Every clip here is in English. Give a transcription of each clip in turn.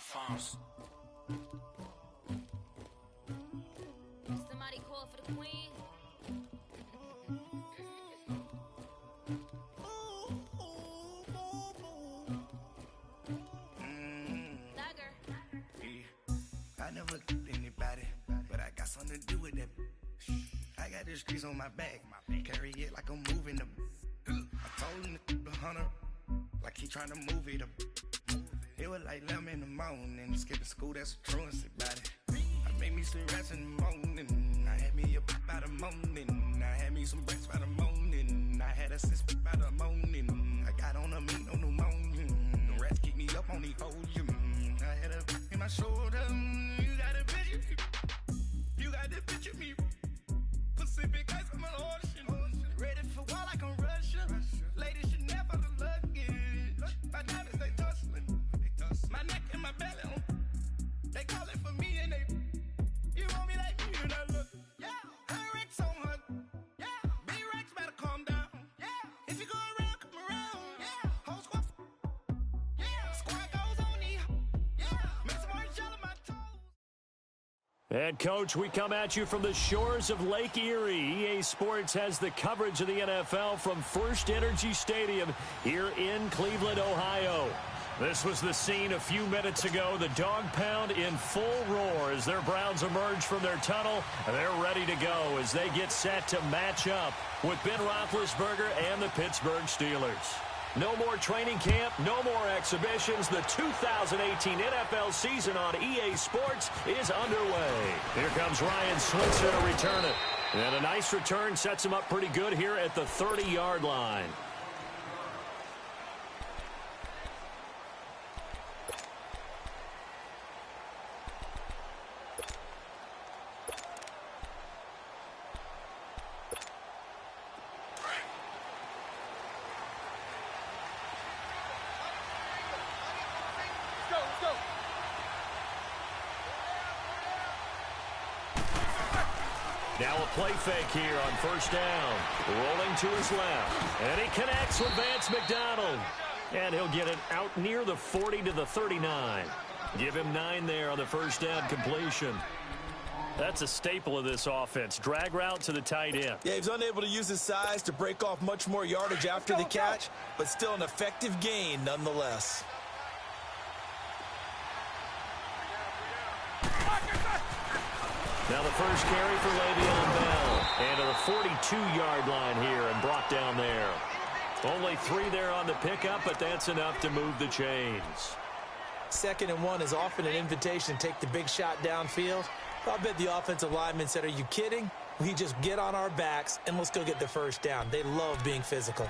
phones. Somebody call for the queen. I never anybody, but I got something to do with that. I got the streets on my back, carry it like I'm moving them. I told him the 100, like he trying to move it up. It was like 11 in the morning, skipping school, that's a truancy about it. I made me some rats in the morning, I had me a pop by the morning, I had me some breaks by the morning, I had a sis by the morning, I got on a meat on the morning, the rats keep me up on the podium, I had a in my shoulder, you got a picture, you got the picture me, Pacific ice on my ocean, ready for war like I'm Russian, ladies should never the luggage, my diamonds they tussling, my neck and my belly, they call it for me and they, you want me like me and I look, yeah, her Rex on her, yeah, B-Rex better calm down, yeah, if you go around, come around, yeah, whole squad, yeah, squad goes on the, yeah, make some orange gel on my toes. And, Coach, we come at you from the shores of Lake Erie. EA Sports has the coverage of the NFL from First Energy Stadium here in Cleveland, Ohio. This was the scene a few minutes ago. The dog pound in full roar as their Browns emerge from their tunnel. They're ready to go as they get set to match up with Ben Roethlisberger and the Pittsburgh Steelers. No more training camp, no more exhibitions. The 2018 NFL season on EA Sports is underway. Here comes Ryan Switzer to return it. And a nice return sets him up pretty good here at the 30-yard line. Now a play fake here on first down. Rolling to his left. And he connects with Vance McDonald. And he'll get it out near the 40 to the 39. Give him 9 there on the first down completion. That's a staple of this offense. Drag route to the tight end. Yeah, he's unable to use his size to break off much more yardage after the catch, but still an effective gain nonetheless. Now the first carry for Le'Veon Bell. And to the 42-yard line here and brought down there. Only 3 there on the pickup, but that's enough to move the chains. 2nd and 1 is often an invitation to take the big shot downfield. I bet the offensive lineman said, are you kidding? We just get on our backs and let's go get the first down. They love being physical.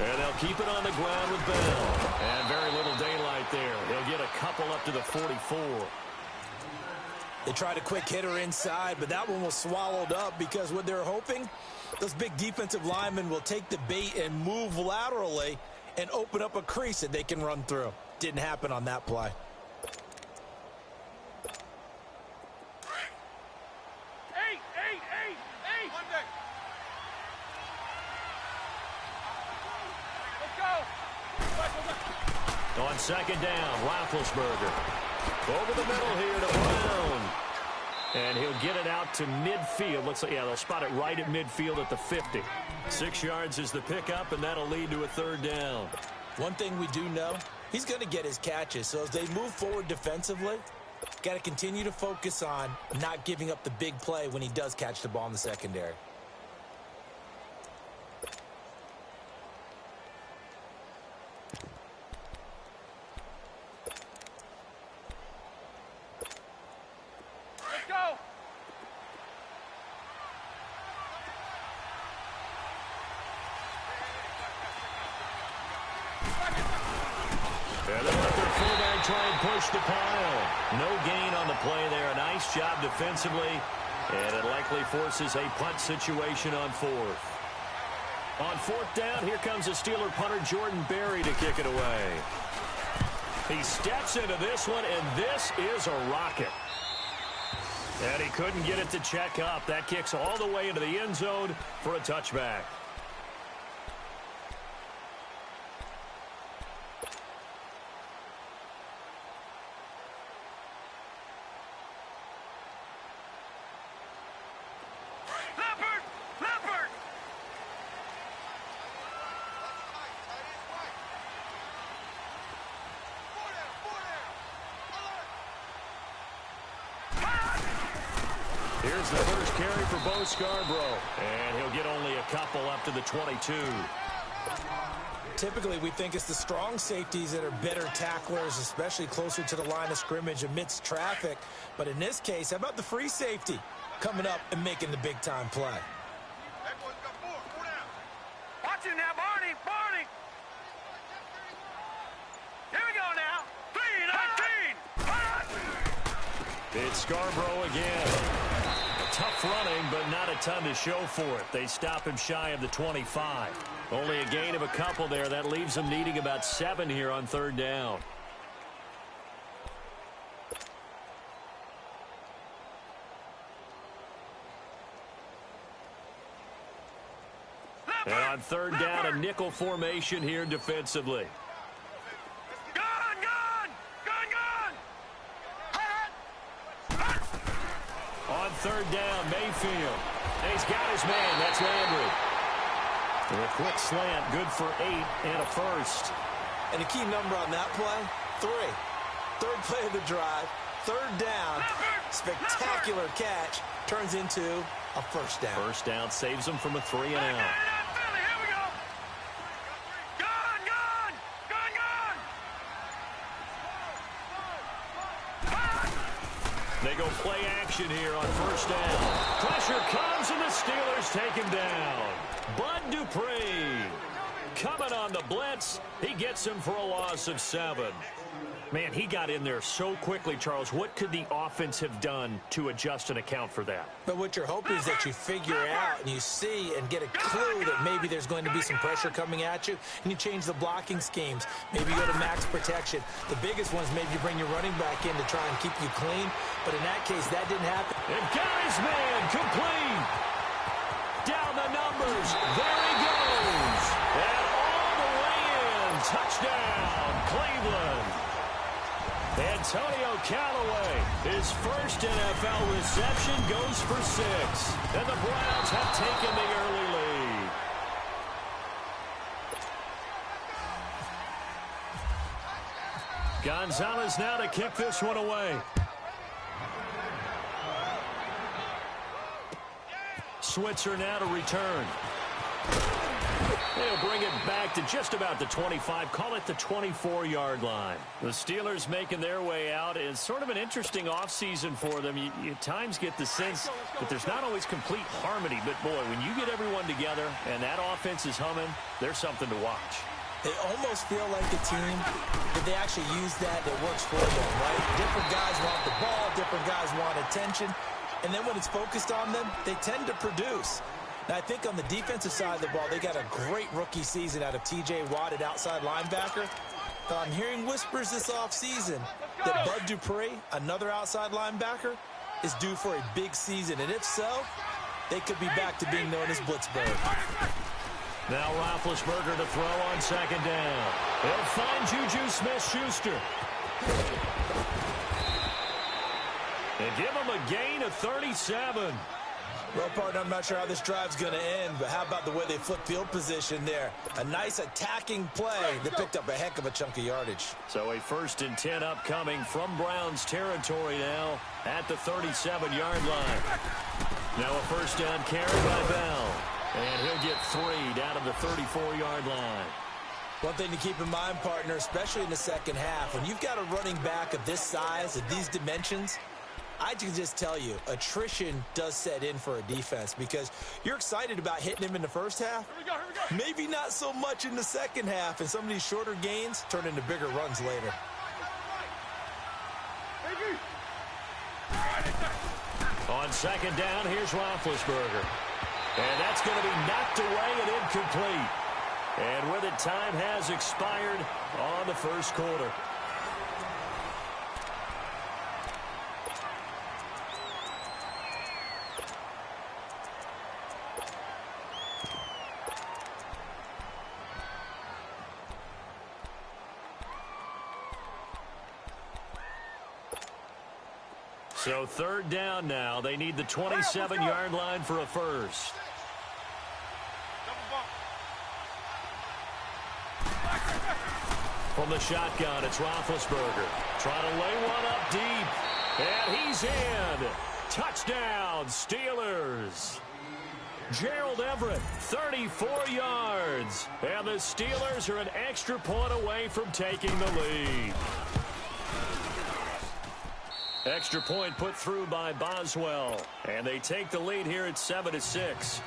And they'll keep it on the ground with Bell. And very little daylight there. They'll get a couple up to the 44. They tried a quick hitter inside, but that one was swallowed up because what they're hoping, those big defensive linemen will take the bait and move laterally and open up a crease that they can run through. Didn't happen on that play. On second down, Roethlisberger. Over the middle here to Brown. And he'll get it out to midfield. Looks like, yeah, they'll spot it right at midfield at the 50. 6 yards is the pickup, and that'll lead to a 3rd down. One thing we do know, he's going to get his catches. So as they move forward defensively, got to continue to focus on not giving up the big play when he does catch the ball in the secondary. And they'll let their fullback try and push the pile. No gain on the play there. A nice job defensively. And it likely forces a punt situation on 4th. On 4th down, here comes a Steeler punter, Jordan Berry, to kick it away. He steps into this one, and this is a rocket. And he couldn't get it to check up. That kicks all the way into the end zone for a touchback. Here's the first carry for Bo Scarborough, and he'll get only a couple up to the 22. Typically, we think it's the strong safeties that are better tacklers, especially closer to the line of scrimmage amidst traffic. But in this case, how about the free safety coming up and making the big-time play? Watch it now, Barney! Barney! Here we go now! 3-19! It's Scarborough again. Tough running, but not a ton to show for it. They stop him shy of the 25. Only a gain of a couple there. That leaves them needing about 7 here on third down. And on third down, a nickel formation here defensively. On third down, Mayfield. And he's got his man. That's Landry. And a quick slant, good for 8 and a first. And a key number on that play, 3. Third play of the drive, third down, spectacular catch, turns into a first down. First down saves them from a 3-and-out. They go play action here on first down. Pressure comes, and the Steelers take him down. Bud Dupree coming on the blitz. He gets him for a loss of 7. Man, he got in there so quickly, Charles. What could the offense have done to adjust and account for that? But what you're hoping is that you figure out and you see and get a clue that maybe there's going to be some pressure coming at you, and you change the blocking schemes. Maybe you go to max protection. The biggest one is maybe you bring your running back in to try and keep you clean. But in that case, that didn't happen. And got his man complete. Down the numbers. There he goes. And all the way in. Touchdown, Cleveland. Antonio Callaway, his first NFL reception, goes for 6. And the Browns have taken the early lead. Gonzalez now to kick this one away. Switzer now to return. They'll bring it back to just about the 25. Call it the 24-yard line. The Steelers making their way out. It's sort of an interesting offseason for them. You at times get the sense that there's not always complete harmony. But, boy, when you get everyone together and that offense is humming, there's something to watch. They almost feel like a team that they actually use that works for them, right? Different guys want the ball. Different guys want attention. And then when it's focused on them, they tend to produce. Now, I think on the defensive side of the ball, they got a great rookie season out of T.J. Watt at outside linebacker. But I'm hearing whispers this offseason that Bud Dupree, another outside linebacker, is due for a big season. And if so, they could be back to being known as Blitzburg. Now Roethlisberger to throw on second down. He'll find Juju Smith-Schuster. And give him a gain of 37. Well, partner, I'm not sure how this drive's going to end, but how about the way they flip field position there? A nice attacking play that picked up a heck of a chunk of yardage. So a 1st and 10 upcoming from Browns territory now at the 37-yard line. Now a first down carry by Bell. And he'll get 3 down to the 34-yard line. One thing to keep in mind, partner, especially in the second half, when you've got a running back of this size, of these dimensions, I can just tell you, attrition does set in for a defense because you're excited about hitting him in the first half. Here we go. Maybe not so much in the second half, and some of these shorter gains turn into bigger runs later. On second down, here's Roethlisberger. And that's going to be knocked away and incomplete. And with it, time has expired on the first quarter. So third down now. They need the 27-yard line for a first. From the shotgun, it's Roethlisberger. Trying to lay one up deep. And he's in. Touchdown, Steelers. Gerald Everett, 34 yards. And the Steelers are an extra point away from taking the lead. Extra point put through by Boswell. And they take the lead here at 7-6.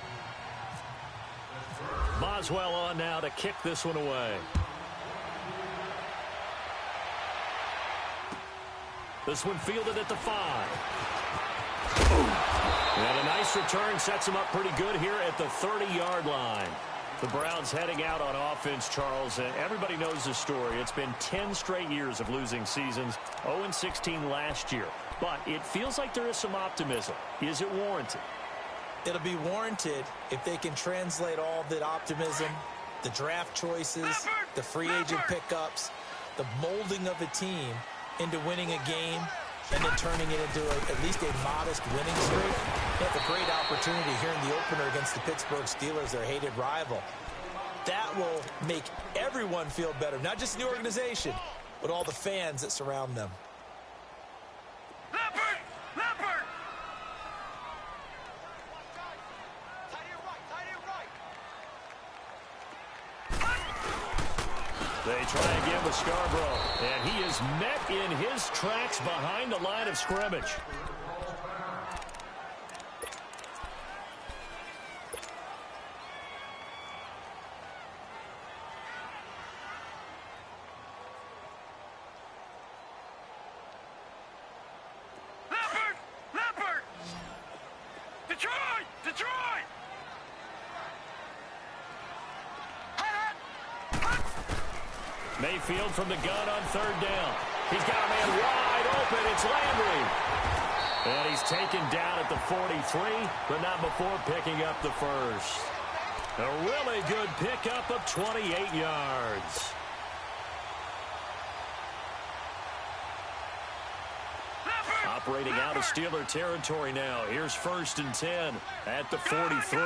Boswell on now to kick this one away. This one fielded at the 5. And a nice return sets him up pretty good here at the 30-yard line. The Browns heading out on offense, Charles, and everybody knows the story. It's been 10 straight years of losing seasons, 0-16 last year. But it feels like there is some optimism. Is it warranted? It'll be warranted if they can translate all that optimism, the draft choices, the free agent pickups, the molding of a team into winning a game and then turning it into at least a modest winning streak. They have a great opportunity here in the opener against the Pittsburgh Steelers, their hated rival. That will make everyone feel better, not just the organization, but all the fans that surround them. They try again with Scarborough, and he is met in his tracks behind the line of scrimmage. Leopard! Detroit! Mayfield from the gun on third down. He's got a man wide open. It's Landry. And he's taken down at the 43, but not before picking up the first. A really good pickup of 28 yards. Operating out of Steeler territory now. Here's 1st and 10 at the 43.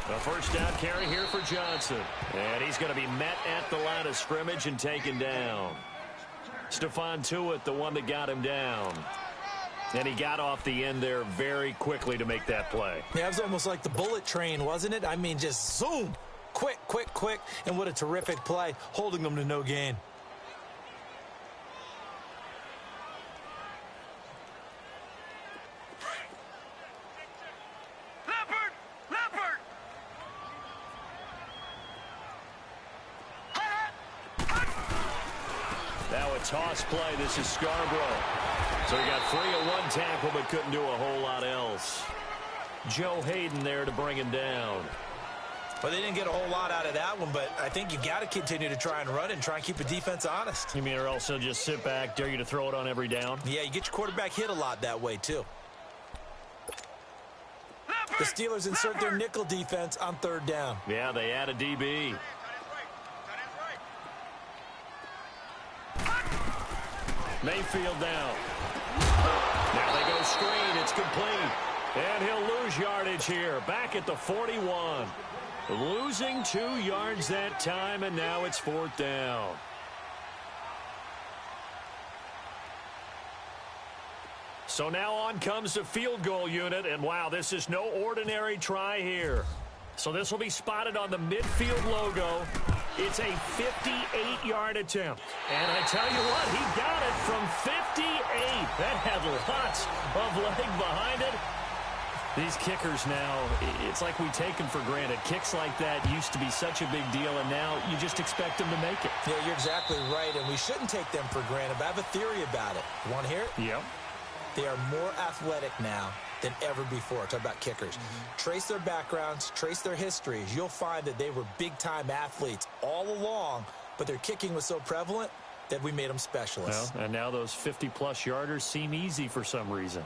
The first down carry here for Johnson. And he's going to be met at the line of scrimmage and taken down. Stephon Tuitt, the one that got him down. And he got off the end there very quickly to make that play. Yeah, it was almost like the bullet train, wasn't it? I mean, just zoom. Quick. And what a terrific play, holding them to no gain. Toss play. This is Scarborough. So he got free of one tackle but couldn't do a whole lot else. Joe Hayden there to bring him down. Well, they didn't get a whole lot out of that one, but I think you got to continue to try and run and try and keep the defense honest. You mean or else they'll just sit back, dare you to throw it on every down? Yeah, you get your quarterback hit a lot that way, too. The Steelers insert their nickel defense on third down. Yeah, they add a DB. Mayfield down. Now they go screen. It's complete. And he'll lose yardage here. Back at the 41. Losing 2 yards that time, and now it's 4th down. So now on comes the field goal unit, and wow, this is no ordinary try here. So this will be spotted on the midfield logo. It's a 58-yard attempt. And I tell you what, he got it from 58. That had lots of leg behind it. These kickers now, it's like we take them for granted. Kicks like that used to be such a big deal, and now you just expect them to make it. Yeah, you're exactly right, and we shouldn't take them for granted. But I have a theory about it. You want to hear it? Yep. They are more athletic now than ever before. Talk about kickers. Trace their backgrounds, trace their histories. You'll find that they were big-time athletes all along, but their kicking was so prevalent that we made them specialists. Well, and now those 50-plus yarders seem easy for some reason.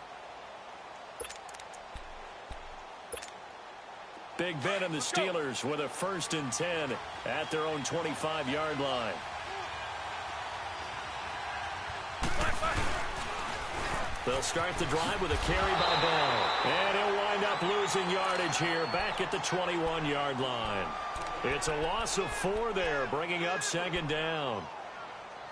Big Ben and the Steelers with a 1st and 10 at their own 25-yard line. They'll start the drive with a carry by Bell. And he'll wind up losing yardage here back at the 21-yard line. It's a loss of 4 there, bringing up second down.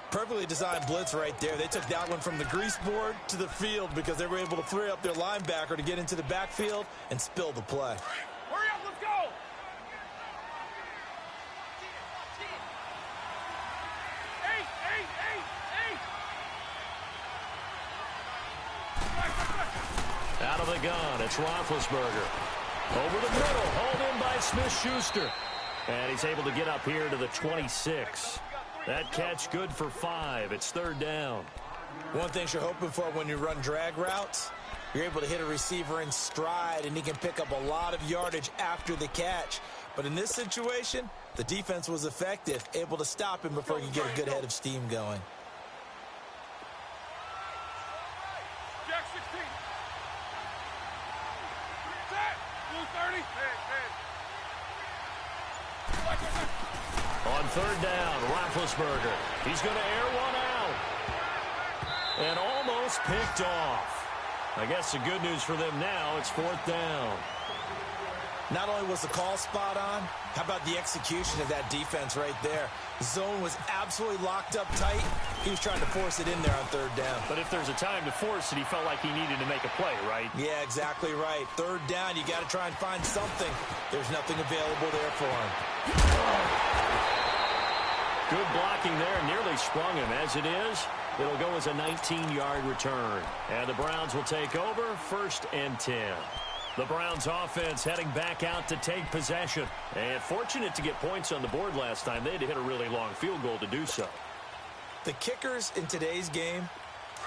Perfectly designed blitz right there. They took that one from the grease board to the field because they were able to free up their linebacker to get into the backfield and spill the play. Hurry up, let's go! Out of the gun, it's Roethlisberger. Over the middle, hauled in by Smith-Schuster. And he's able to get up here to the 26. That catch good for 5. It's third down. One thing you're hoping for when you run drag routes, you're able to hit a receiver in stride, and he can pick up a lot of yardage after the catch. But in this situation, the defense was effective, able to stop him before he could get a good head of steam going. Jack 16. Set. Blue 30. On third down, Roethlisberger. He's going to air one out. And almost picked off. I guess the good news for them now, it's fourth down. Not only was the call spot on, how about the execution of that defense right there? The zone was absolutely locked up tight. He was trying to force it in there on third down. But if there's a time to force it, he felt like he needed to make a play, right? Yeah, exactly right. Third down, you got to try and find something. There's nothing available there for him. Good blocking there, nearly sprung him. As it is, it'll go as a 19-yard return. And the Browns will take over, 1st and 10. The Browns offense heading back out to take possession. And fortunate to get points on the board last time. They had to hit a really long field goal to do so. The kickers in today's game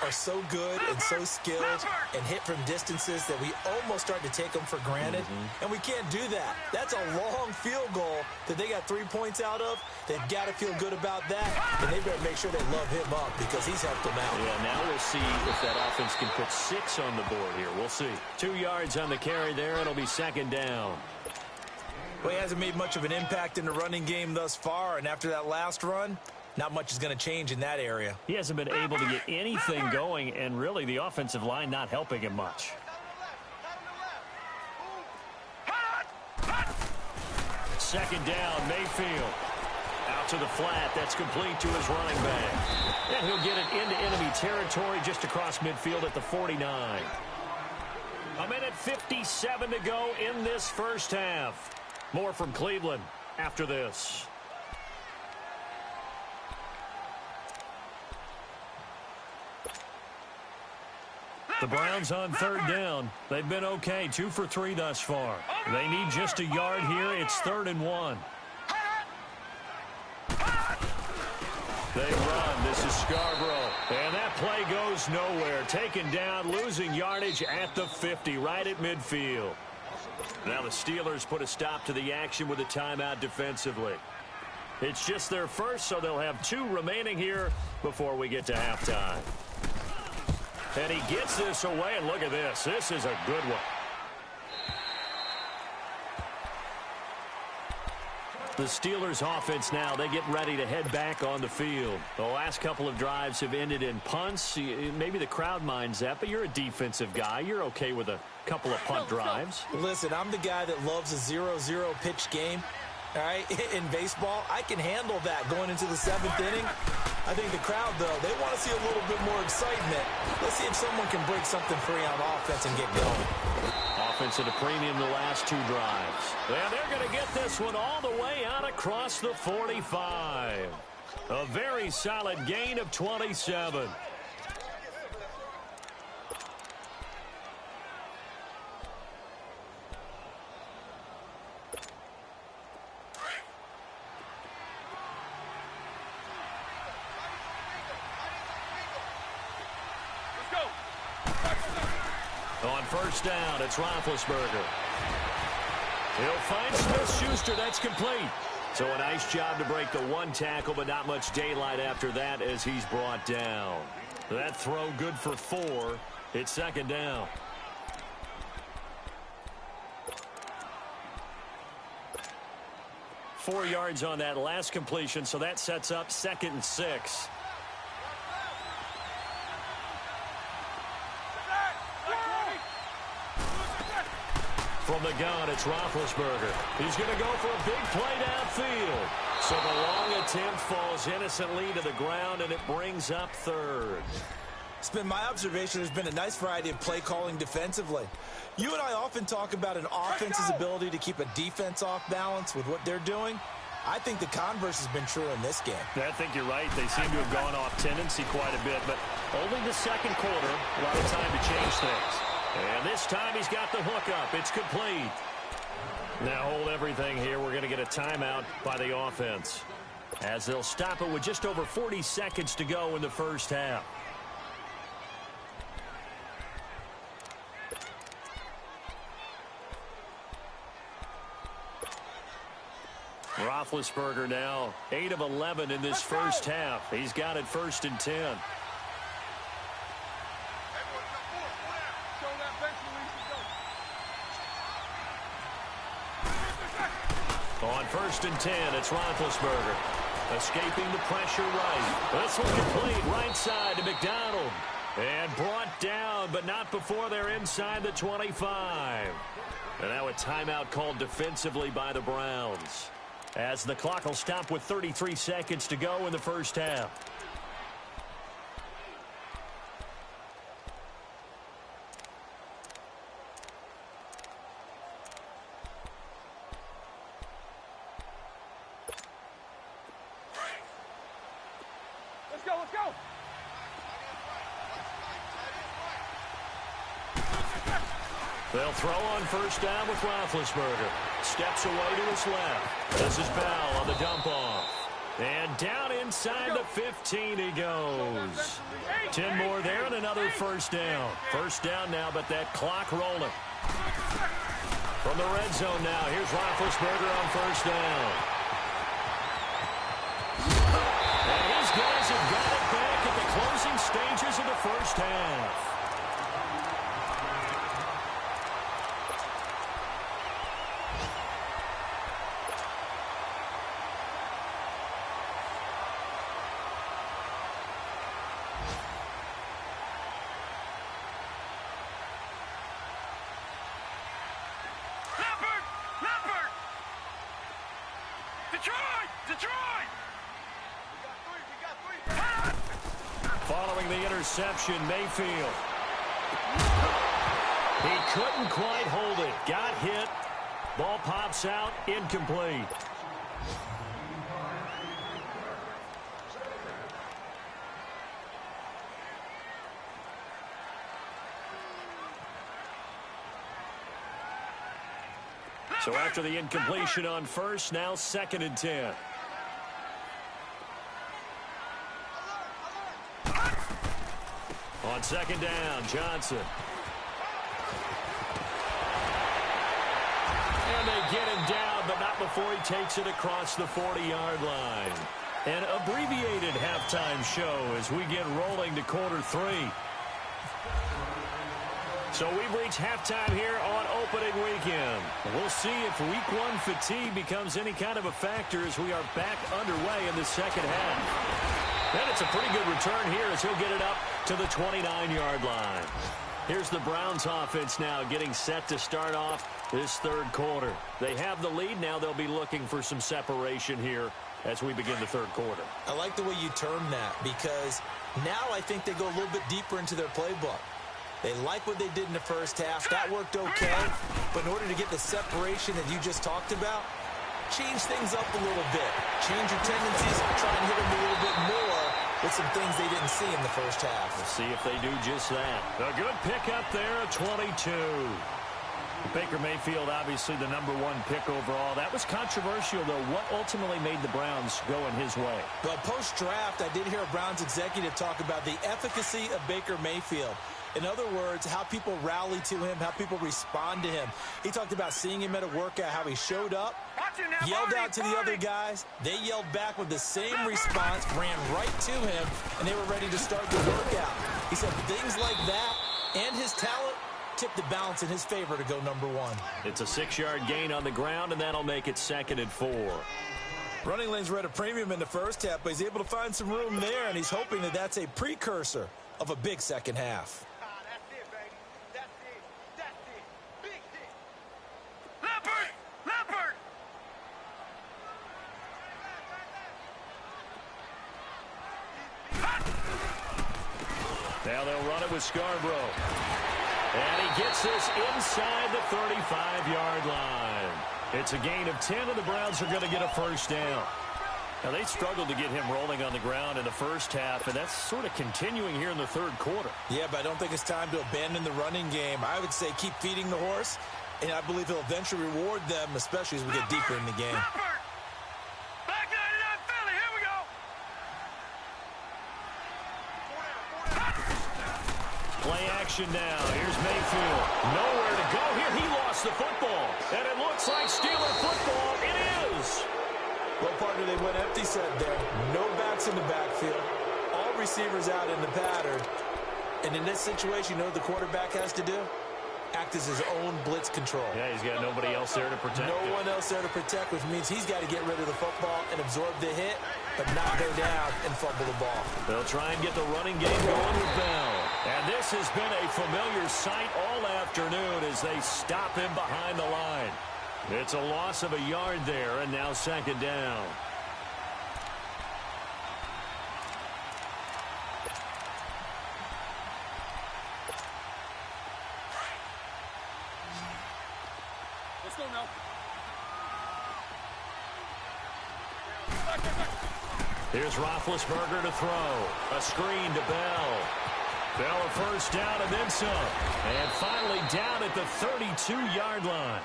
are so good and so skilled and hit from distances that we almost start to take them for granted. And we can't do that. That's a long field goal that they got 3 points out of. They've got to feel good about that, and they better make sure they love him up because he's helped them out. Yeah, now we'll see if that offense can put 6 on the board here. We'll see. 2 yards on the carry there. It'll be second down. Well, he hasn't made much of an impact in the running game thus far, and after that last run, not much is going to change in that area. He hasn't been able to get anything going, and really the offensive line not helping him much. Second down, Mayfield. Out to the flat. That's complete to his running back. And he'll get it into enemy territory just across midfield at the 49. 1:57 to go in this first half. More from Cleveland after this. The Browns on third down. They've been okay, 2 for 3 thus far. They need just a yard here. It's 3rd and 1. They run. This is Scarborough. And that play goes nowhere. Taken down, losing yardage at the 50, right at midfield. Now the Steelers put a stop to the action with a timeout defensively. It's just their first, so they'll have 2 remaining here before we get to halftime. And he gets this away, and look at this. This is a good one. The Steelers offense now, they get ready to head back on the field. The last couple of drives have ended in punts. Maybe the crowd minds that, but you're a defensive guy. You're okay with a couple of punt drives. Listen, I'm the guy that loves a 0-0 pitch game. All right, in baseball, I can handle that going into the 7th inning. I think the crowd, though, they want to see a little bit more excitement. Let's see if someone can break something free on offense and get going. Offense at a premium the last 2 drives. And they're going to get this one all the way out across the 45. A very solid gain of 27. On first down, it's Roethlisberger. He'll find Smith-Schuster. That's complete. So a nice job to break the 1 tackle, but not much daylight after that as he's brought down. That throw good for 4. It's second down. Four yards on that last completion, so that sets up 2nd and 6. From the gun, it's Roethlisberger. He's going to go for a big play downfield. So the long attempt falls innocently to the ground, and it brings up third. It's been my observation there's been a nice variety of play calling defensively. You and I often talk about an offense's ability to keep a defense off balance with what they're doing. I think the converse has been true in this game. I think you're right. They seem to have gone off tendency quite a bit, but only the second quarter, a lot of time to change things. And this time he's got the hook up. It's complete. Now hold everything here. We're going to get a timeout by the offense, as they'll stop it with just over 40 seconds to go in the first half. Roethlisberger now 8 of 11 in this first half. He's got it 1st and 10. On 1st and 10, it's Roethlisberger. Escaping the pressure right. This one complete right side to McDonald. And brought down, but not before they're inside the 25. And now a timeout called defensively by the Browns, as the clock will stop with 33 seconds to go in the first half. Let's go, let's go. They'll throw on 1st down with Roethlisberger. Steps away to his left. This is Bell on the dump off. And down inside the 15 he goes. 10 more there and another 1st down. 1st down now, but that clock rolling. From the red zone now, here's Roethlisberger on 1st down. And these guys have got it back at the closing stages of the first half. Detroit! Following the interception, Mayfield. He couldn't quite hold it. Got hit. Ball pops out. Incomplete. So after the incompletion on 1st, now 2nd and 10. On 2nd down, Johnson. And they get him down, but not before he takes it across the 40-yard line. An abbreviated halftime show as we get rolling to quarter 3. So we've reached halftime here on opening weekend. We'll see if week 1 fatigue becomes any kind of a factor as we are back underway in the second half. And it's a pretty good return here as he'll get it up to the 29-yard line. Here's the Browns offense now getting set to start off this third quarter. They have the lead. Now they'll be looking for some separation here as we begin the third quarter. I like the way you term that, because now I think they go a little bit deeper into their playbook. They like what they did in the first half. That worked okay. But in order to get the separation that you just talked about, change things up a little bit. Change your tendencies. Try and hit them a little bit more with some things they didn't see in the first half. We'll see if they do just that. A good pickup there at 22. Baker Mayfield, obviously the #1 pick overall. That was controversial, though. What ultimately made the Browns go in his way? Well, post-draft, I did hear a Browns executive talk about the efficacy of Baker Mayfield. In other words, how people rally to him, how people respond to him. He talked about seeing him at a workout, how he showed up, yelled out to the other guys. They yelled back with the same response, ran right to him, and they were ready to start the workout. He said things like that and his talent tipped the balance in his favor to go #1. It's a 6-yard gain on the ground, and that'll make it 2nd and 4. Running lanes were at a premium in the first half, but he's able to find some room there, and he's hoping that that's a precursor of a big second half. Now they'll run it with Scarborough. And he gets this inside the 35-yard line. It's a gain of 10, and the Browns are going to get a first down. Now, they struggled to get him rolling on the ground in the first half, and that's sort of continuing here in the third quarter. Yeah, but I don't think it's time to abandon the running game. I would say keep feeding the horse, and I believe he'll eventually reward them, especially as we get deeper in the game. Back 99 Philly, here we go. Play action now. Here's Mayfield. Nowhere to go here. He lost the football, and it looks like Steeler football. It is. Well, partner, they went empty set there. No backs in the backfield. All receivers out in the pattern. And in this situation, you know what the quarterback has to do? Act as his own blitz control. Yeah, he's got nobody else there to protect No one else there to protect, which means he's got to get rid of the football and absorb the hit, but not go down and fumble the ball. They'll try and get the running game going with Bell. And this has been a familiar sight all afternoon as they stop him behind the line. It's a loss of a yard there, and now second down. Let's go now. Here's Roethlisberger to throw. A screen to Bell. Bell a first down and then some. And finally down at the 32-yard line.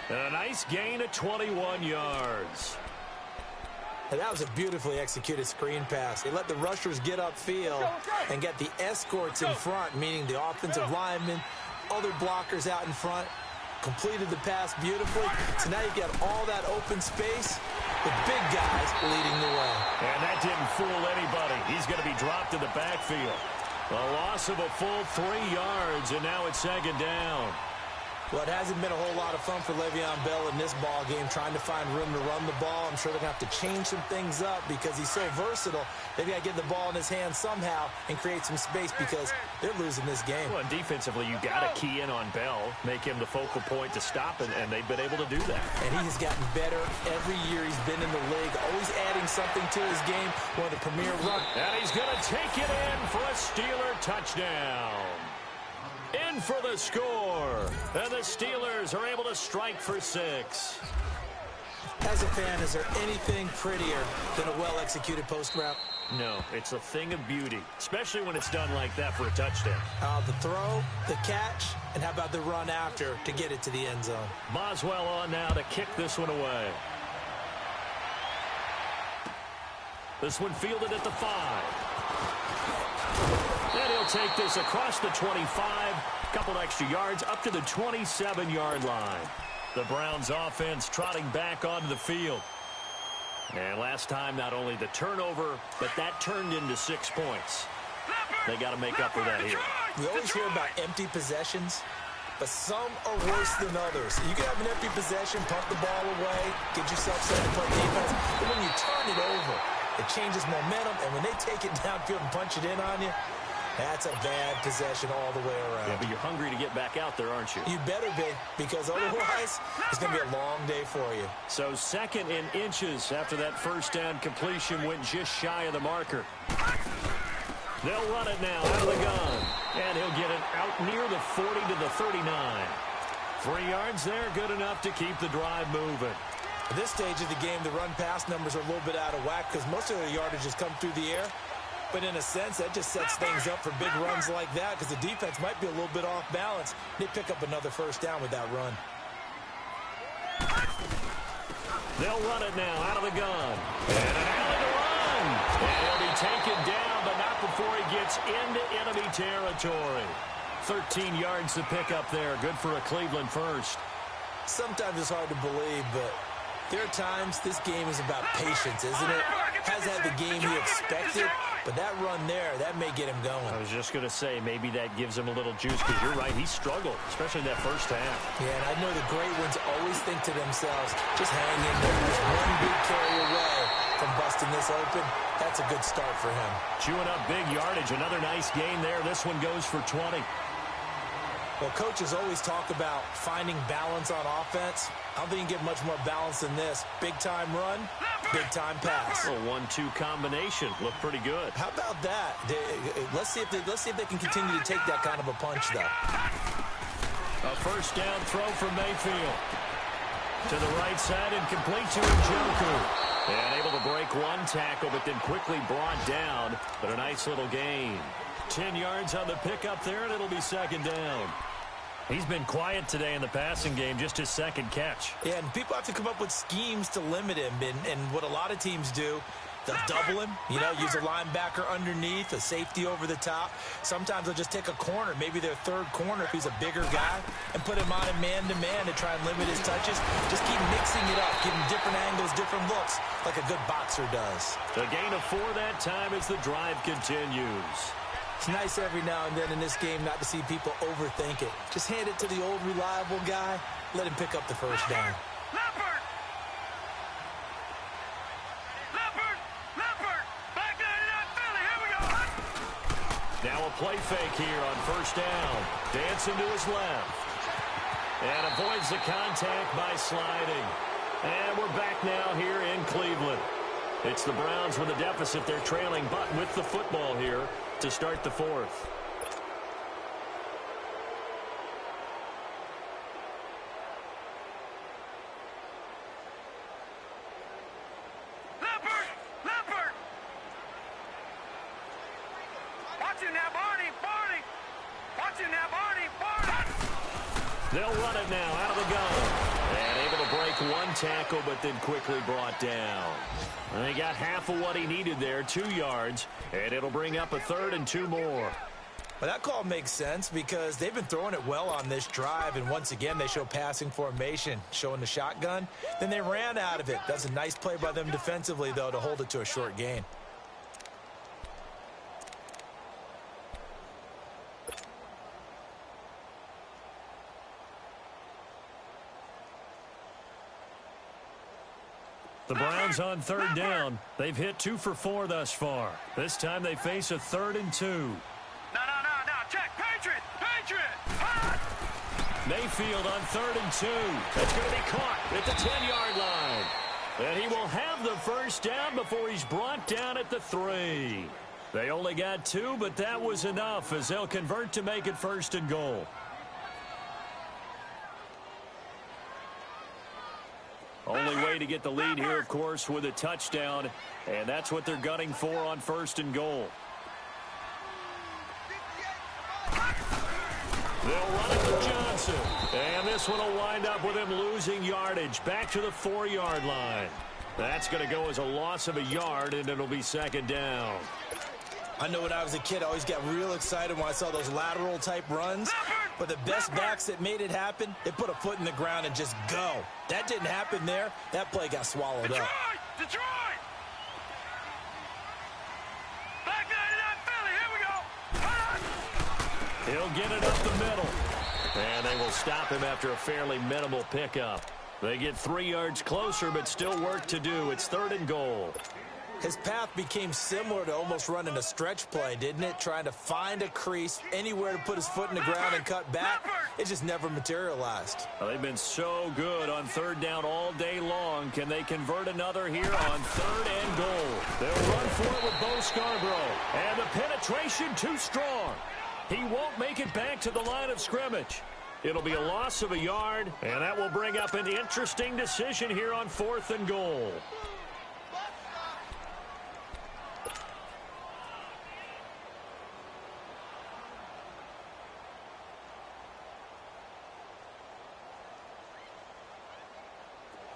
And a nice gain of 21 yards. And that was a beautifully executed screen pass. They let the rushers get upfield and get the escorts in front, meaning the offensive linemen, other blockers out in front, completed the pass beautifully. So now you've got all that open space, the big guys leading the way. And that didn't fool anybody. He's going to be dropped in the backfield. A loss of a full 3 yards, and now it's second down. Well, it hasn't been a whole lot of fun for Le'Veon Bell in this ball game, trying to find room to run the ball. I'm sure they're going to have to change some things up because he's so versatile. They've got to get the ball in his hands somehow and create some space because they're losing this game. Well, and defensively, you got to key in on Bell, make him the focal point to stop, and they've been able to do that. And he has gotten better every year he's been in the league, always adding something to his game. One of the premier runners. And he's going to take it in for a Steeler touchdown. In for the score. And the Steelers are able to strike for 6. As a fan, is there anything prettier than a well-executed post route? No, it's a thing of beauty, especially when it's done like that for a touchdown. The throw, the catch, and how about the run after to get it to the end zone? Boswell on now to kick this one away. This one fielded at the 5. And he'll take this across the 25, couple extra yards, up to the 27-yard line. The Browns offense trotting back onto the field. And last time, not only the turnover, but that turned into 6 points. They got to make up for that here. We always hear about empty possessions, but some are worse than others. You can have an empty possession, punt the ball away, get yourself set to play defense, but when you turn it over, it changes momentum, and when they take it downfield and punch it in on you, that's a bad possession all the way around. Yeah, but you're hungry to get back out there, aren't you? You better be, because otherwise it's going to be a long day for you. So second in inches after that first down completion went just shy of the marker. They'll run it now out of the gun. And he'll get it out near the 40 to the 39. 3 yards there, good enough to keep the drive moving. At this stage of the game, the run-pass numbers are a little bit out of whack because most of the yardage has come through the air. But in a sense, that just sets things up for big runs like that because the defense might be a little bit off balance. They pick up another first down with that run. They'll run it now out of the gun. And an alley to run. And he'll be taken down, but not before he gets into enemy territory. 13 yards to pick up there. Good for a Cleveland first. Sometimes it's hard to believe, but there are times this game is about patience, isn't it? Has had the game he expected, but that run there, that may get him going. I was just going to say, maybe that gives him a little juice, because you're right, he struggled, especially in that first half. Yeah, and I know the great ones always think to themselves, just hang in there. There's one big carry away from busting this open. That's a good start for him. Chewing up big yardage, another nice gain there. This one goes for 20. Well, coaches always talk about finding balance on offense. I don't think you can get much more balance than this. Big-time run, big-time pass. A 1-2 combination. Looked pretty good. How about that? Let's see if they can continue to take that kind of a punch, though. A first down throw from Mayfield. To the right side and complete to Njoku. And able to break one tackle, but then quickly brought down. But a nice little gain. 10 yards on the pickup there, and it'll be second down. He's been quiet today in the passing game, just his second catch. Yeah, and people have to come up with schemes to limit him. And what a lot of teams do, they'll double him, use a linebacker underneath, a safety over the top. Sometimes they'll just take a corner, maybe their third corner if he's a bigger guy, and put him on a man-to-man to try and limit his touches. Just keep mixing it up, give him different angles, different looks, like a good boxer does. A gain of 4 that time as the drive continues. It's nice every now and then in this game not to see people overthink it. Just hand it to the old reliable guy, let him pick up the first down. Leopard! Back 99 Philly, here we go! Now a play fake here on first down. Dancing to his left. And avoids the contact by sliding. And we're back now here in Cleveland. It's the Browns with a deficit. They're trailing, but with the football here to start the fourth. Leopard! Watch it now, Barney! Watch it now, Barney! They'll run it now out of the gun. And able to break one tackle, but then quickly brought down. And they got half of what he needed there, 2 yards, and it'll bring up a 3rd and 2 more. Well, that call makes sense because they've been throwing it well on this drive, and once again, they show passing formation, showing the shotgun. Then they ran out of it. That's a nice play by them defensively, though, to hold it to a short gain. The Browns on 3rd down. They've hit 2 for 4 thus far. This time they face a 3rd and 2. No, check, Patriot! Hot! Mayfield on 3rd and 2. That's going to be caught at the 10-yard line. And he will have the first down before he's brought down at the 3. They only got 2, but that was enough as they'll convert to make it 1st and goal. Only way to get the lead here, of course, with a touchdown, and that's what they're gunning for on 1st and goal. They'll run it to Johnson, and this one will wind up with him losing yardage back to the 4-yard line. That's going to go as a loss of a yard, and it'll be 2nd down. I know when I was a kid, I always got real excited when I saw those lateral-type runs. But the best backs that made it happen, they put a foot in the ground and just go. That didn't happen there. That play got swallowed up. Detroit! Back 99 Philly, here we go! He'll get it up the middle. And they will stop him after a fairly minimal pickup. They get 3 yards closer, but still work to do. It's 3rd and goal. His path became similar to almost running a stretch play, didn't it? Trying to find a crease, anywhere to put his foot in the ground and cut back. It just never materialized. Well, they've been so good on 3rd down all day long. Can they convert another here on 3rd and goal? They'll run for it with Bo Scarborough. And the penetration too strong. He won't make it back to the line of scrimmage. It'll be a loss of a yard, and that will bring up an interesting decision here on 4th and goal.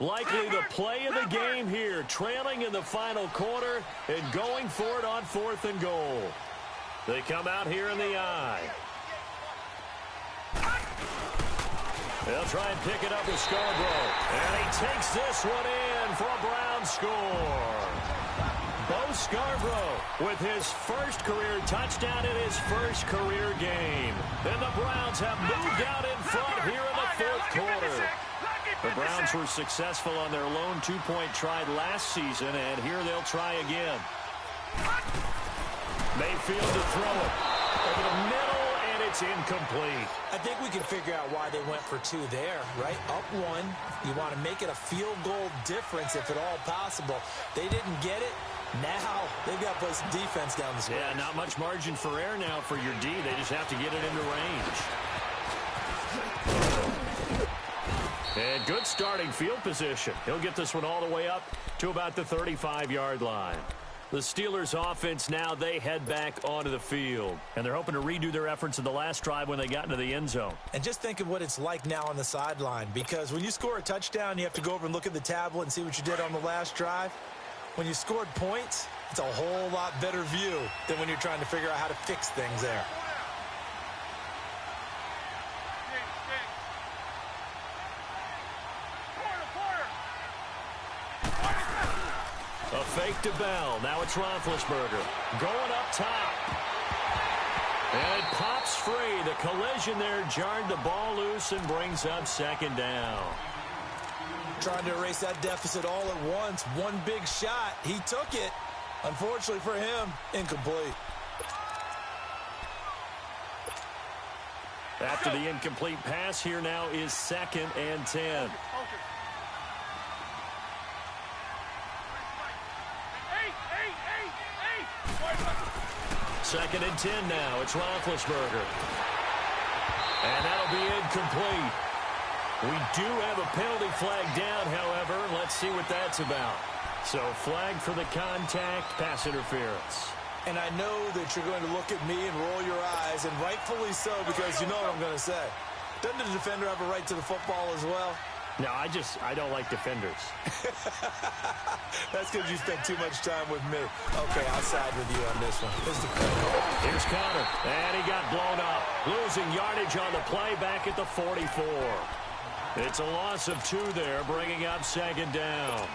Likely the play of the game here, trailing in the final quarter and going for it on 4th and goal. They come out here in the eye. They'll try and pick it up with Scarborough. And he takes this one in for a Brown score. Bo Scarborough with his first career touchdown in his first career game. And the Browns have moved out in front here in the 4th quarter. The Browns were successful on their lone 2-point try last season, and here they'll try again. Mayfield to throw it over the middle, and It's incomplete. I think we can figure out why they went for 2 there, right? Up 1. You want to make it a field goal difference if at all possible. They didn't get it. Now they've got to play some defense down the stretch. Yeah, not much margin for error now for your D. They just have to get it into range. And good starting field position. He'll get this one all the way up to about the 35-yard line. The Steelers offense now, they head back onto the field. And they're hoping to redo their efforts in the last drive when they got into the end zone. And just think of what it's like now on the sideline. Because when you score a touchdown, you have to go over and look at the tablet and see what you did on the last drive. When you scored points, it's a whole lot better view than when you're trying to figure out how to fix things there. A fake to Bell. Now it's Roethlisberger. Going up top. And it pops free. The collision there jarred the ball loose and brings up second down. Trying to erase that deficit all at once. One big shot. He took it. Unfortunately for him, incomplete. After the incomplete pass, here now is 2nd and 10. Second and 10 now. It's Roethlisberger. And that'll be incomplete. We do have a penalty flag down, however. Let's see what that's about. So flag for the contact, pass interference. And I know that you're going to look at me and roll your eyes, and rightfully so, because you know what I'm going to say. Doesn't the defender have a right to the football as well? No, I don't like defenders. That's because you spent too much time with me. Okay, I'll side with you on this one. Here's Connor, and he got blown up. Losing yardage on the play back at the 44. It's a loss of 2 there, bringing up second down.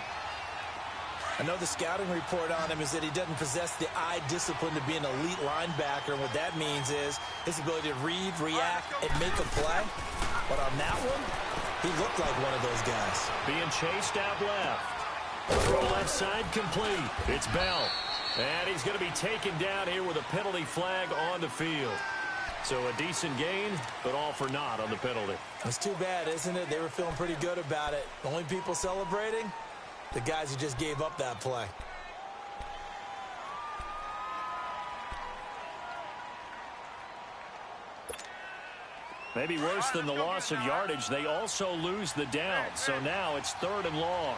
I know the scouting report on him is that he doesn't possess the eye discipline to be an elite linebacker, and what that means is his ability to read, react, and make a play. But on that one, he looked like one of those guys. Being chased out left. Throw left side complete. It's Bell. And he's going to be taken down here with a penalty flag on the field. So a decent gain, but all for naught on the penalty. It's too bad, isn't it? They were feeling pretty good about it. The only people celebrating, the guys who just gave up that play. Maybe worse than the loss of yardage, they also lose the down. So now it's 3rd and long.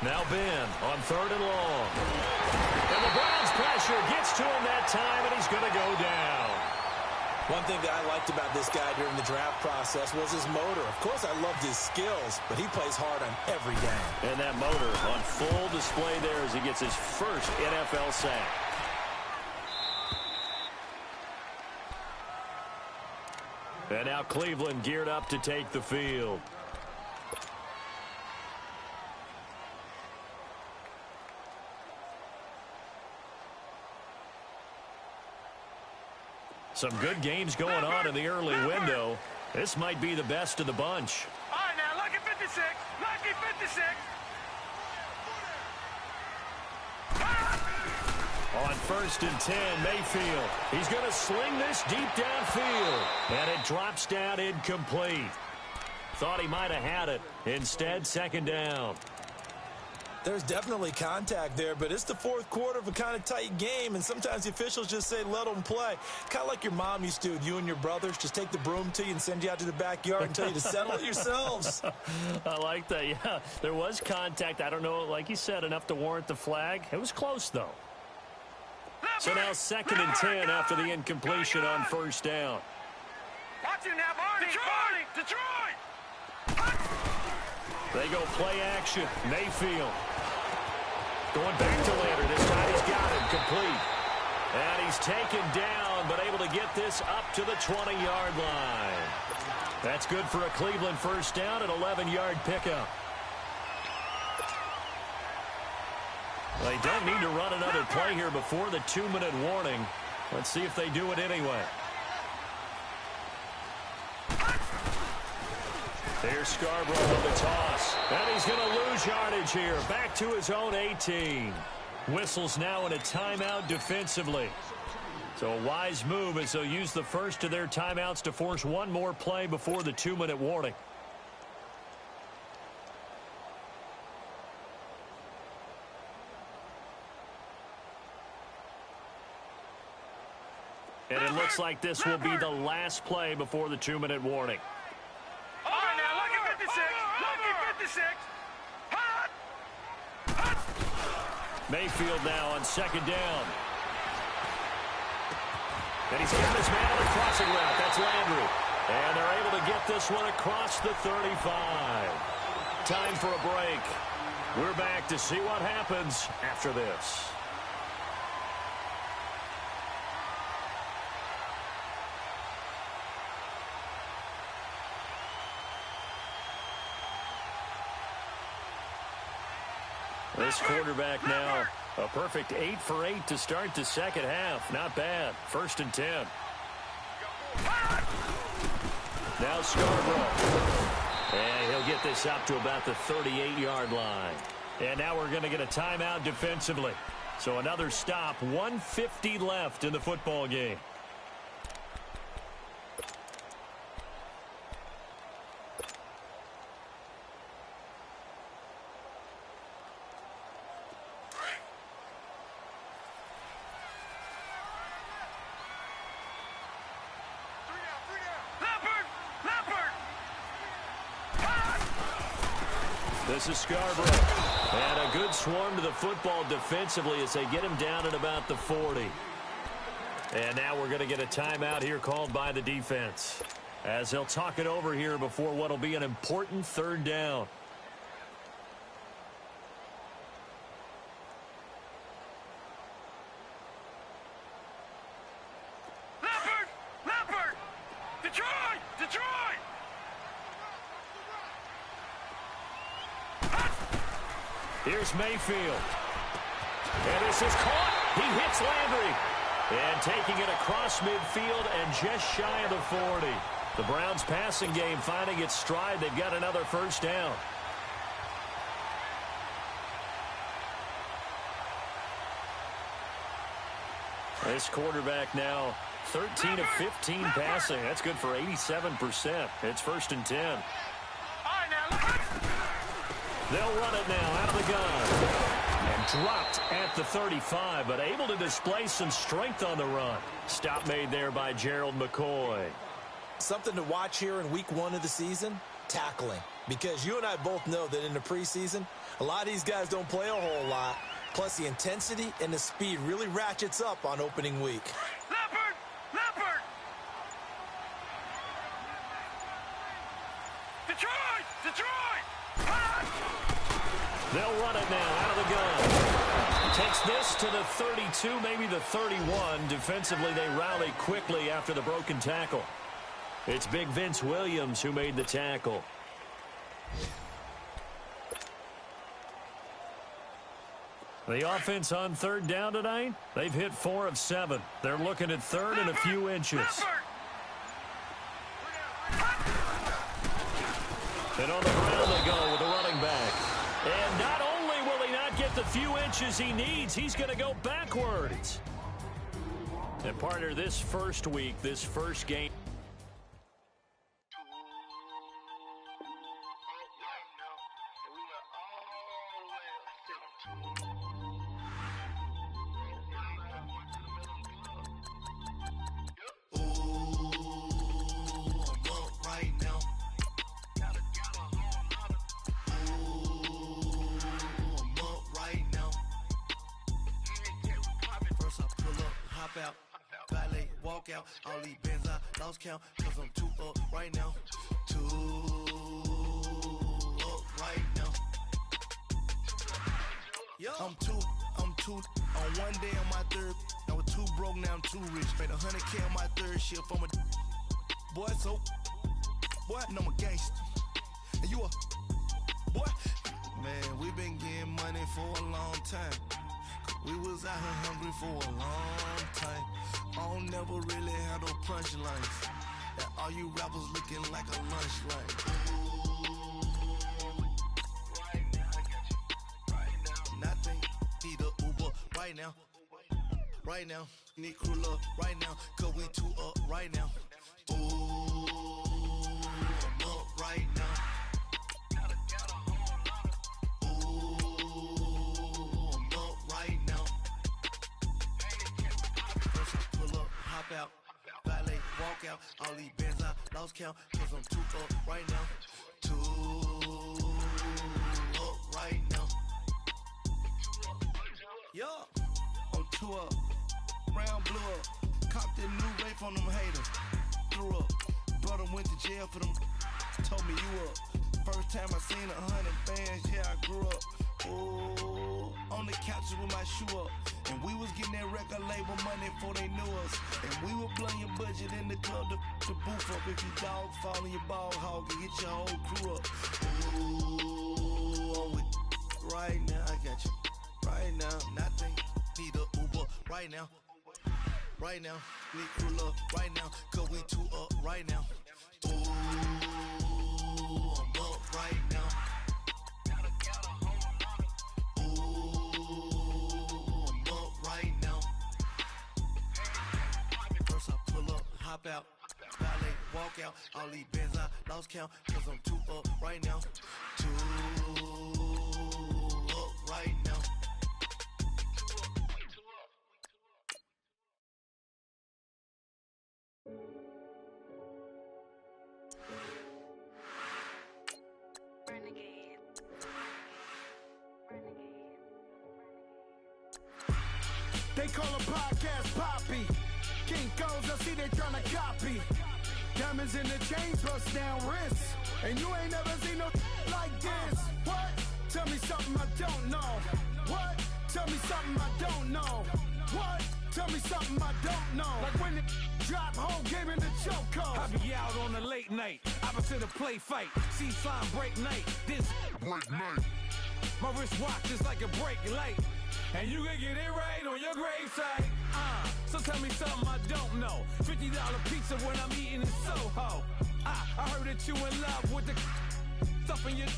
Now Ben on 3rd and long. And the Browns pressure gets to him that time, and he's going to go down. One thing that I liked about this guy during the draft process was his motor. Of course, I loved his skills, but he plays hard on every down. And that motor on full display there as he gets his first NFL sack. And now Cleveland geared up to take the field. Some good games going on in the early window. This might be the best of the bunch. All right, now, lucky 56. Lucky 56. On 1st and 10, Mayfield. He's going to sling this deep downfield. And it drops down incomplete. Thought he might have had it. Instead, 2nd down. There's definitely contact there, but it's the 4th quarter of a kind of tight game, and sometimes the officials just say, let them play. Kind of like your mom used to with you and your brothers. Just take the broom to you and send you out to the backyard and tell you to settle it yourselves. I like that, yeah. There was contact. I don't know, like you said, enough to warrant the flag. It was close, though. So now 2nd and 10 after the incompletion on 1st down. Watch it now, Barney. Detroit! They go play action. Mayfield. Going back to Leonard. This time he's got him complete. And he's taken down, but able to get this up to the 20-yard line. That's good for a Cleveland 1st down, an 11-yard pickup. They don't need to run another play here before the 2-minute warning. Let's see if they do it anyway. There's Scarborough with the toss. And he's going to lose yardage here. Back to his own 18. Whistles now in a timeout defensively. So a wise move as they'll use the first of their timeouts to force one more play before the 2-minute warning. And it looks like this will be the last play before the 2-minute warning. All right, now, look at 56. Look at 56. Hot. Hot. Mayfield now on second down. And he's got his man on the crossing route. That's Landry. And they're able to get this one across the 35. Time for a break. We're back to see what happens after this. This quarterback now, a perfect 8 for 8 to start the second half. Not bad. 1st and 10. Now Scarborough. And he'll get this up to about the 38-yard line. And now we're going to get a timeout defensively. So another stop. 1:50 left in the football game. This is Scarborough. And a good swarm to the football defensively as they get him down at about the 40. And now we're going to get a timeout here called by the defense, as they'll talk it over here before what will be an important 3rd down. Leopard! Detroit! Detroit! Here's Mayfield. And this is caught. He hits Landry. And taking it across midfield and just shy of the 40. The Browns passing game finding its stride. They've got another 1st down. This quarterback now 13 of 15 passing. That's good for 87%. It's 1st and 10. They'll run it now out of the gun. And dropped at the 35, but able to display some strength on the run. Stop made there by Gerald McCoy. Something to watch here in week 1 of the season, tackling. Because you and I both know that in the preseason, a lot of these guys don't play a whole lot. Plus, the intensity and the speed really ratchets up on opening week. Leopard! Leopard! Detroit! Detroit! They'll run it now out of the gun. Takes this to the 32, maybe the 31. Defensively, they rally quickly after the broken tackle. It's big Vince Williams who made the tackle. The offense on 3rd down tonight, they've hit 4 of 7. They're looking at 3rd and a few inches. And on the ground they go with the running back. And not only will he not get the few inches he needs, he's going to go backwards. And partner, this first week, this first game. out, valet, walk out, all these bands I lost count, cause I'm too up right now, too up right now. I'm too, on one day on my third, I was too broke, now I'm too rich, made 100K on my third shift, I'm a boy, so, boy, and I'm a gangster, and you a, boy, man, we been getting money for a long time. We was out here hungry for a long time. I don't never really have no punchlines. And all you rappers looking like a lunch line. Right now, I got you. Right now. Nothing. Need a Uber. right now. Right now, need crew up right now, cause we two up right now. Ooh, I'm up right now. Ooh, I'm up right now. First I pull up, hop out, valet, walk out. All these bands I lost count, cause I'm two up right now. Two up right now. Yeah, I'm two up. Round blew up, copped that new rape on them haters. Threw up, brother went to jail for them. Told me you up. First time I seen 100 bands, yeah, I grew up. Ooh, on the couches with my shoe up. And we was getting that record label money before they knew us. And we were blowing your budget in the club to boof up. If you dog fall in your ball hog and get your whole crew up. Ooh, I'm with right now, I got you. Right now, nothing, need a Uber right now. Right now, need crew up right now, cause we two up right now. Ooh, I'm up right now. Ooh, I'm up right now. First I pull up, hop out, valet, walk out. All these bands I lost count, cause I'm two up right now. Two up right now. They call a podcast Poppy. Kinkos, I see they tryna copy. Diamonds in the chains, bust down wrists. And you ain't never seen no like this. What? Tell me something I don't know. What? Tell me something I don't know. What? Tell me something I don't know. Like when it drop, whole game in the chokehold. I be out on a late night, opposite a play fight. See sign break night, this break night. My wristwatch is like a brake light. And you can get it right on your gravesite. So tell me something I don't know. $50 pizza when I'm eating in Soho. I heard that you in love with the stuff in your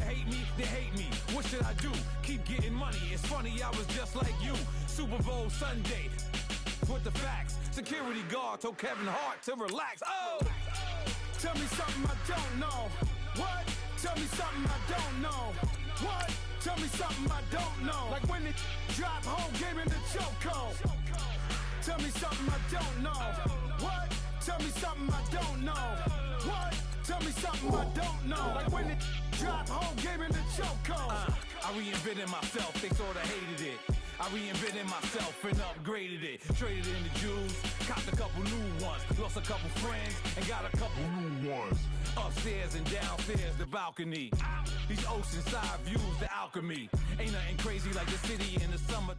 hate me, they hate me. What should I do? Keep getting money. It's funny, I was just like you. Super Bowl Sunday with the facts. Security guard told Kevin Hart to relax. Oh! Tell me something I don't know. What? Tell me something I don't know. What? Tell me something I don't know. Like when it drop, whole game in the chokehold. Tell me something I don't know. What? Tell me something I don't know. What? Tell me something I don't know. Like when it drop, whole game in the chokehold. I reinvented myself, they sorta hated it. I reinvented myself and upgraded it. Traded in the Jews, copped a couple new ones. Lost a couple friends and got a couple new ones. Upstairs and downstairs, the balcony. These oceanside views, the alchemy. Ain't nothing crazy like the city in the summer.